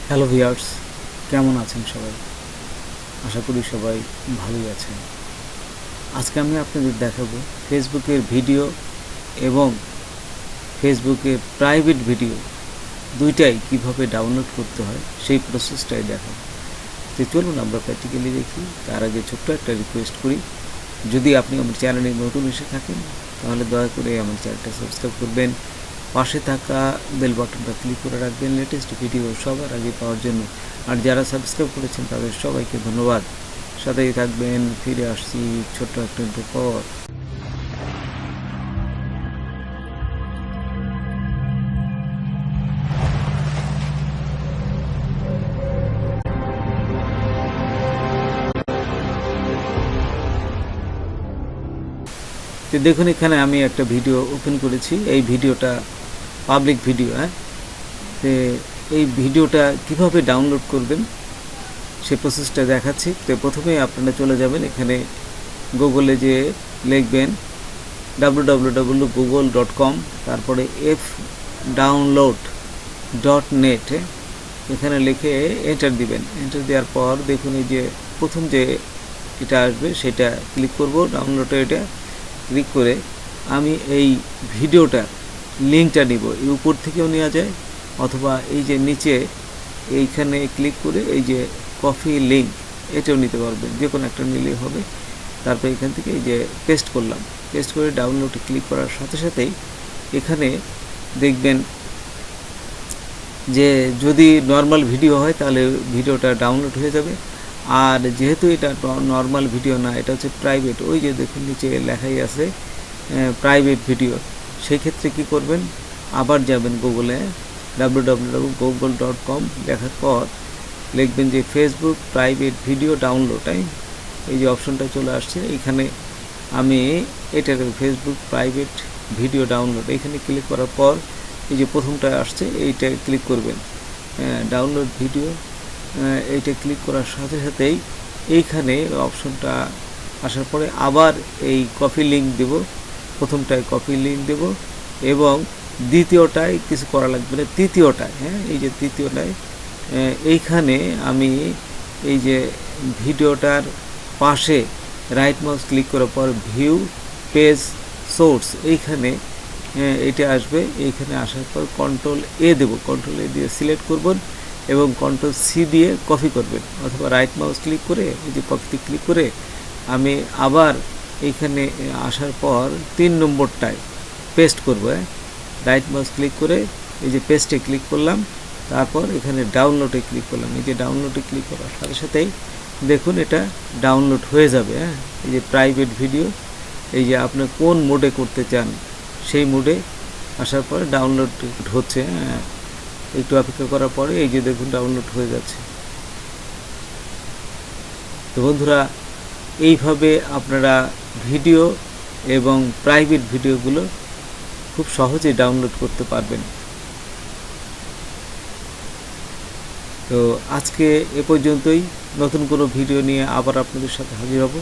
Hello viewers, কেমন আছেন সবাই? আশা করি সবাই ভালোই আছেন। আজকে আমি আপনাদের দেখাবো ফেসবুকের ভিডিও এবং ফেসবুকের প্রাইভেট ভিডিও দুইটাই কিভাবে ডাউনলোড করতে হয় সেই প্রসেসটাই দেখাবো। তো চলুন আমরা প্র্যাকটিক্যালি দেখি। তার আগে ছোট্ট একটা রিকোয়েস্ট করি, যদি আপনি আমার চ্যানেলে নতুন এসে থাকেন তাহলে দয়া করে আমার চ্যানেলটা সাবস্ক্রাইব করবেন, পাশে থাকা বেল বাটনটা ক্লিক করে রাখবেন লেটেস্ট ভিডিও সবার আগে পাওয়ার জন্য। আর যারা সাবস্ক্রাইব করেছেন তাদের সবাইকে ধন্যবাদ। সাথেই থাকবেন, ফিরে আসছি ছোট্ট একটা পর। তো দেখুন, এখানে আমি একটা ভিডিও ওপেন করেছি। এই ভিডিওটা পাবলিক ভিডিও। তো এই ভিডিওটা কিভাবে ডাউনলোড করবেন সেই প্রসেসটা দেখাচ্ছি। তো প্রথমে আপনারা চলে যাবেন, এখানে গুগলে যে লিখবেন www.google.com, তারপরে fdownload.net, এখানে লিখে এন্টার দিবেন। এন্টার দেওয়ার পর দেখুন এই যে প্রথম যে এটা আসবে সেটা ক্লিক করব। ডাউনলোডে এটা ক্লিক করে আমি এই ভিডিওটার লিঙ্কটা নিব। এই উপর থেকেও নেওয়া যায়, অথবা এই যে নিচে এইখানে ক্লিক করে এই যে কপি লিঙ্ক এটাও নিতে পারবেন, যে কোনো একটা নিলেই হবে। তারপর এখান থেকে এই যে পেস্ট করলাম, পেস্ট করে ডাউনলোডে ক্লিক করার সাথে সাথেই এখানে দেখবেন যে যদি নর্মাল ভিডিও হয় তাহলে ভিডিওটা ডাউনলোড হয়ে যাবে। আর যেহেতু এটা নর্মাল ভিডিও না, এটা হচ্ছে প্রাইভেট, ওই যে দেখুন নিচে লেখাই আছে প্রাইভেট ভিডিও, সেই ক্ষেত্রে কী করবেন, আবার যাবেন গুগলে www.google.com লেখার পর লিখবেন যে ফেসবুক প্রাইভেট ভিডিও ডাউনলোড। এই যে অপশনটা চলে আসছে, এখানে আমি এটাকে ফেসবুক প্রাইভেট ভিডিও ডাউনলোড এখানে ক্লিক করার পর এই যে প্রথমটা আসছে এইটা ক্লিক করবেন, ডাউনলোড ভিডিও। এইটা ক্লিক করার সাথে সাথেই এইখানে অপশনটা আসার পরে আবার এই কপি লিঙ্ক দেব, প্রথমটায় কপি লিঙ্ক দেব এবং দ্বিতীয়টায় কিছু করা লাগবে না, তৃতীয়টায়, এই যে তৃতীয়টায় এইখানে আমি এই যে ভিডিওটার পাশে রাইট মাউস ক্লিক করার পর ভিউ পেজ সোর্স এইখানে এটা আসবে। এইখানে আসার পর কন্ট্রোল এ দেব, কন্ট্রোল এ দিয়ে সিলেক্ট করবেন এবং কন্ট্রোল সি দিয়ে কপি করবেন, অথবা রাইট মাউস ক্লিক করে এই যে কপিতে ক্লিক করে আমি আবার এইখানে আসার পর 3 নম্বরটায় পেস্ট করব। রাইট মাউস ক্লিক করে এই যে পেস্টে ক্লিক করলাম, তারপর এখানে ডাউনলোডে ক্লিক করলাম। এই যে ডাউনলোডে ক্লিক করার সাথে সাথেই দেখুন এটা ডাউনলোড হয়ে যাবে। এই যে প্রাইভেট ভিডিও, এই যে আপনি কোন মোডে করতে চান সেই মোডে আসার পরে ডাউনলোড হচ্ছে। একটু অপেক্ষা করার পরে এই যে দেখুন ডাউনলোড হয়ে যাচ্ছে। তো বন্ধুরা, এইভাবে আপনারা ভিডিও এবং প্রাইভেট ভিডিওগুলো খুব সহজে ডাউনলোড করতে পারবেন। তো আজকে এ পর্যন্তই। নতুন কোনো ভিডিও নিয়ে আবার আপনাদের সাথে হাজির হব।